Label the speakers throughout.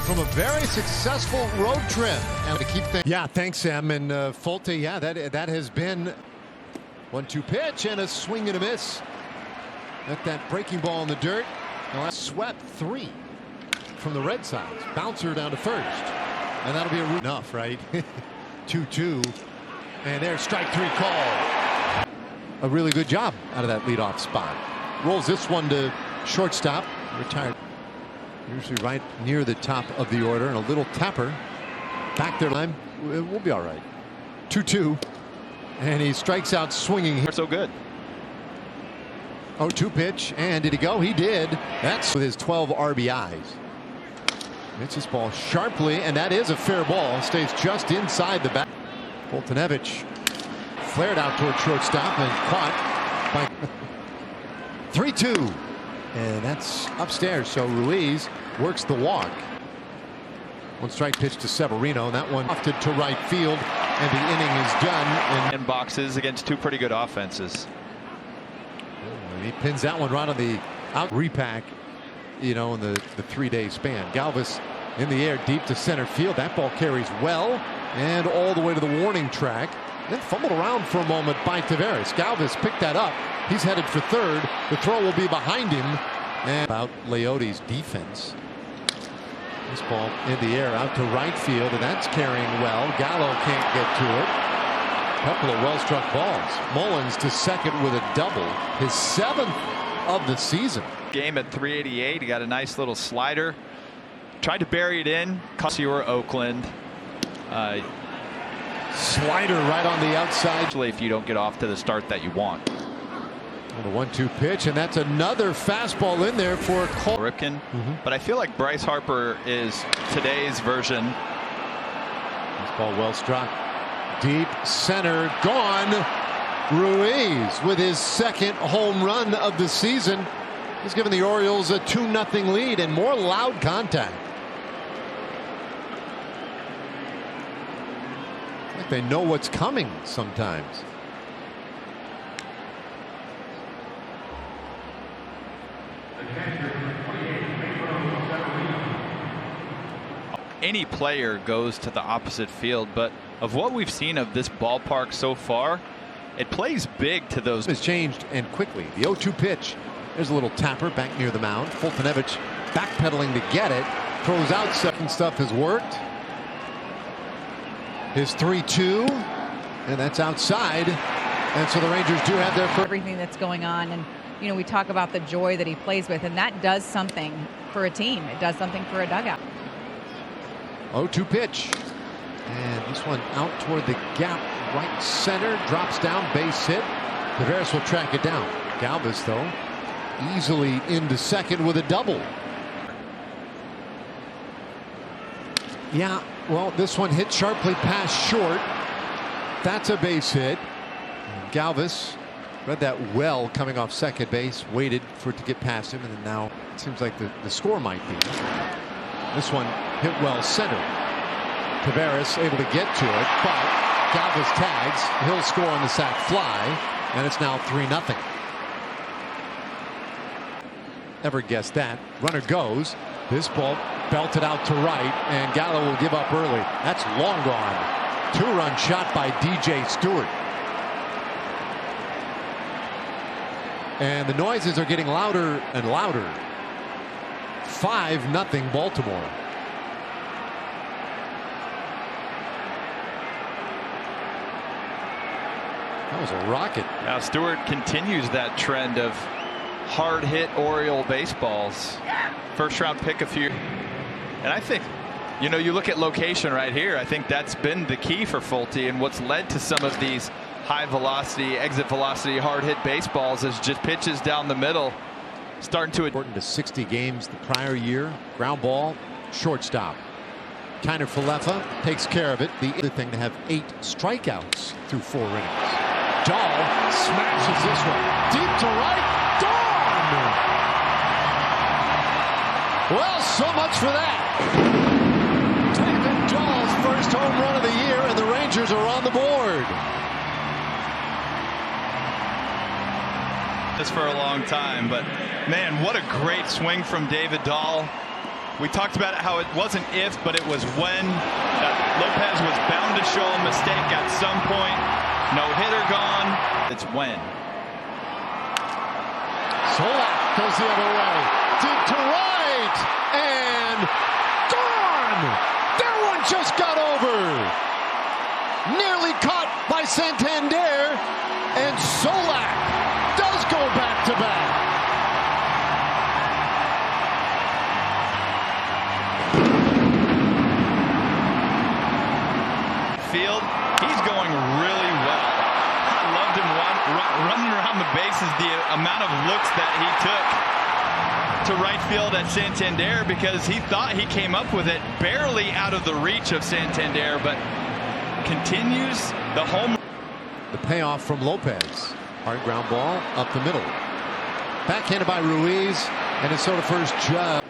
Speaker 1: from a very successful road trip. And to keep things. Yeah, thanks, Sam. And Fulte, yeah, that has been 1-2 pitch and a swing and a miss. Let that breaking ball in the dirt. Now swept 3 from the Red Sox. Bouncer down to first. And that'll be enough, right? 2-2. And there's strike 3 call. A really good job out of that leadoff spot. Rolls this one to shortstop. Retired. Usually right near the top of the order. And a little tapper. Back there line. We'll be all right. 2-2. And he strikes out swinging here.
Speaker 2: So good.
Speaker 1: 0-2 pitch. And did he go? He did. That's with his 12 RBIs. Hits this ball sharply. And that is a fair ball. Stays just inside the back. Foltynewicz flared out toward shortstop and caught by 3-2. And that's upstairs. So Ruiz works the walk. 1 strike pitch to Severino. And that one lofted to right field. And the inning is done.
Speaker 2: In boxes against 2 pretty good offenses.
Speaker 1: And he pins that one right on the out repack, you know, in the 3-day span. Galvis in the air deep to center field. That ball carries well and all the way to the warning track. Then fumbled around for a moment by Taveras. Galvis picked that up. He's headed for third. The throw will be behind him. And about Leote's defense. This ball in the air out to right field, and that's carrying well. Gallo can't get to it. A couple of well-struck balls. Mullins to second with a double. His 7th of the season.
Speaker 2: Game at 388. He got a nice little slider. Tried to bury it in. Casior, Oakland.
Speaker 1: Slider right on the outside.
Speaker 2: Especially if you don't get off to the start that you want.
Speaker 1: The 1-2 pitch, and that's another fastball in there for Cole
Speaker 2: Ripken. But I feel like Bryce Harper is today's version.
Speaker 1: This ball well struck. Deep center, gone. Ruiz with his 2nd home run of the season. He's given the Orioles a 2-0 lead and more loud contact. Like they know what's coming sometimes.
Speaker 2: Any player goes to the opposite field, but of what we've seen of this ballpark so far, it plays big to those.
Speaker 1: Has changed and quickly. The 0-2 pitch. There's a little tapper back near the mound. Foltynewicz backpedaling to get it. Throws out. Second stuff has worked. His 3-2, and that's outside. And so the Rangers do have their first.
Speaker 3: Everything that's going on, and you know, we talk about the joy that he plays with, and that does something for a team. It does something for a dugout.
Speaker 1: 0-2 pitch. And this one out toward the gap, right center, drops down, base hit. Taveras will track it down. Galvis, though, easily into second with a double. Yeah, well, this one hit sharply past short. That's a base hit. Galvis read that well coming off second base, waited for it to get past him, and then now it seems like the score might be. This one hit well center. Taveras able to get to it, but Galvis tags. He'll score on the sac fly, and it's now 3-0. Never guessed that. Runner goes. This ball belted out to right, and Gallo will give up early. That's long gone. 2-run shot by DJ Stewart. And the noises are getting louder and louder. 5-0 Baltimore. That was a rocket.
Speaker 2: Now Stewart continues that trend of hard hit Oriole baseballs. First round pick a few. And I think, you know, you look at location right here. I think that's been the key for Fulte, and what's led to some of these high velocity, exit velocity, hard hit baseballs is just pitches down the middle. Starting to
Speaker 1: important to 60 games the prior year. Ground ball, shortstop. Kiner Falefa takes care of it. The other thing to have 8 strikeouts through 4 innings. Dahl smashes this one deep to right. Gone. Well, so much for that. David Dahl's first home run of the year, and the Rangers are on the board.
Speaker 2: This for a long time, but man, what a great swing from David Dahl. We talked about how it wasn't if, but it was when. Lopez was bound to show a mistake at some point. No hitter gone. It's when.
Speaker 1: Solak goes the other way. Deep to right. And gone. That one just got over. Nearly caught by Santander. And Solak does go back to back.
Speaker 2: Field, he's going really well. I loved him running around the bases, the amount of looks that he took to right field at Santander, because he thought he came up with it barely out of the reach of Santander, but continues the home.
Speaker 1: The payoff from Lopez. Hard ground ball up the middle. Backhanded by Ruiz, and it's sort of first judge.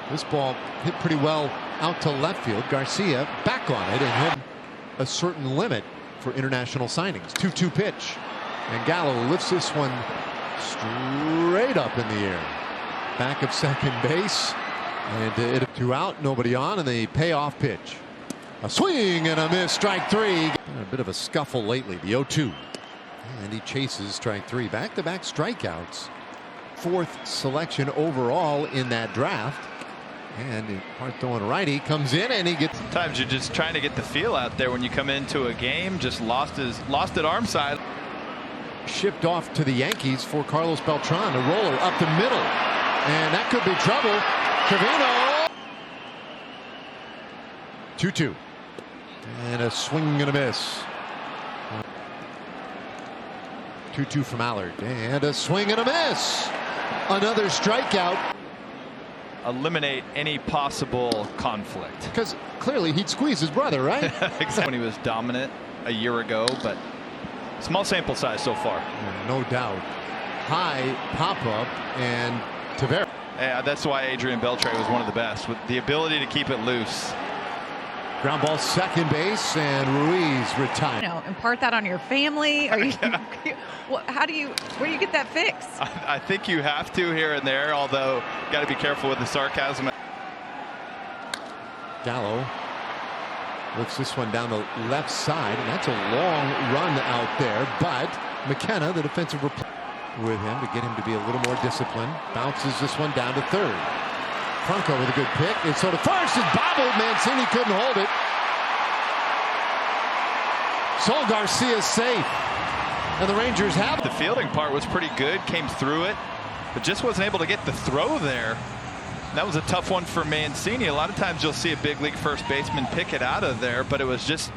Speaker 1: This ball hit pretty well out to left field. Garcia back on it, and hit a certain limit for international signings. 2-2 pitch, and Gallo lifts this one straight up in the air. Back of second base, and it 2 out, nobody on, and the payoff pitch. A swing and a miss, strike 3. A bit of a scuffle lately. The 0-2, and he chases strike 3. Back-to-back strikeouts. 4th selection overall in that draft. And hard throwing righty comes in, and he gets.
Speaker 2: Sometimes you're just trying to get the feel out there when you come into a game. Just lost at arm side.
Speaker 1: Shipped off to the Yankees for Carlos Beltran. A roller up the middle, and that could be trouble. Trevino. 2-2, and a swing and a miss. 2-2 from Allard, and a swing and a miss. Another strikeout.
Speaker 2: Eliminate any possible conflict,
Speaker 1: because clearly he'd squeeze his brother, right?
Speaker 2: Exactly. When he was dominant a year ago, but small sample size so far.
Speaker 1: Yeah, no doubt. High pop up, and Tavera.
Speaker 2: Yeah, that's why Adrian Beltre was one of the best, with the ability to keep it loose.
Speaker 1: Ground ball second base, and Ruiz retired.
Speaker 3: Impart that on your family. Are you? Where do you get that fix?
Speaker 2: I think you have to here and there, although got to be careful with the sarcasm.
Speaker 1: Gallo looks this one down the left side, and that's a long run out there, but McKenna, the defensive with him to get him to be a little more disciplined, bounces this one down to third. Franco with a good pick. It's sort of first. It's bobbled. Mancini couldn't hold it. Sol Garcia's safe, and the Rangers have it.
Speaker 2: The fielding part was pretty good, came through it, but just wasn't able to get the throw there. That was a tough one for Mancini. A lot of times you'll see a big league first baseman pick it out of there, but it was just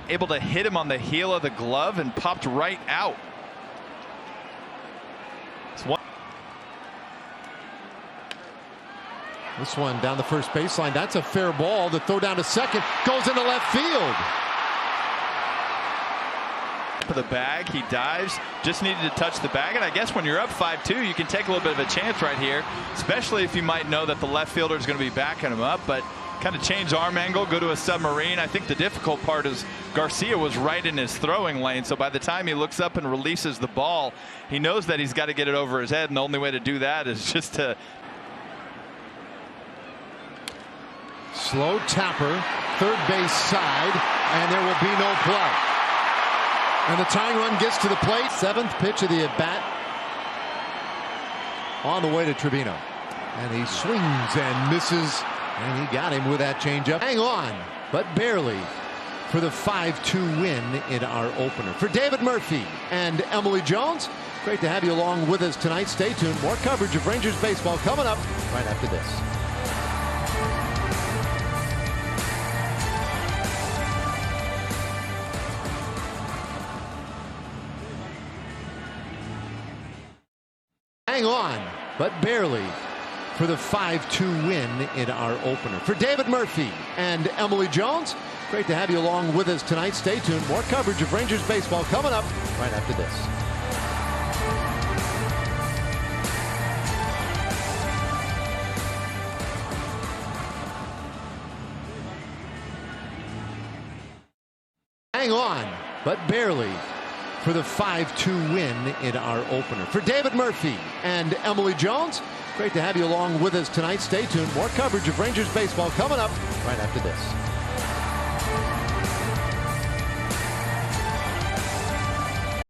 Speaker 2: able to hit him on the heel of the glove and popped right out.
Speaker 1: This one down the first baseline. That's a fair ball. The throw down to second goes into left field.
Speaker 2: For the bag, he dives, just needed to touch the bag, and I guess when you're up 5-2, you can take a little bit of a chance right here, especially if you might know that the left fielder is going to be backing him up, but kind of change arm angle, go to a submarine. I think the difficult part is Garcia was right in his throwing lane, so by the time he looks up and releases the ball, he knows that he's got to get it over his head, and the only way to do that is just to
Speaker 1: slow tapper, third base side, and there will be no play. And the tying run gets to the plate. 7th pitch of the at-bat. On the way to Trevino. And he swings and misses. And he got him with that changeup. Hang on, but barely, for the 5-2 win in our opener. For David Murphy and Emily Jones, great to have you along with us tonight. Stay tuned. More coverage of Rangers baseball coming up right after this. Hang on, but barely, for the 5-2 win in our opener. For David Murphy and Emily Jones, great to have you along with us tonight. Stay tuned. More coverage of Rangers baseball coming up right after this. Hang on, but barely, for the 5-2 win in our opener. For David Murphy and Emily Jones, Great to have you along with us tonight. Stay tuned. More coverage of Rangers baseball coming up right after this.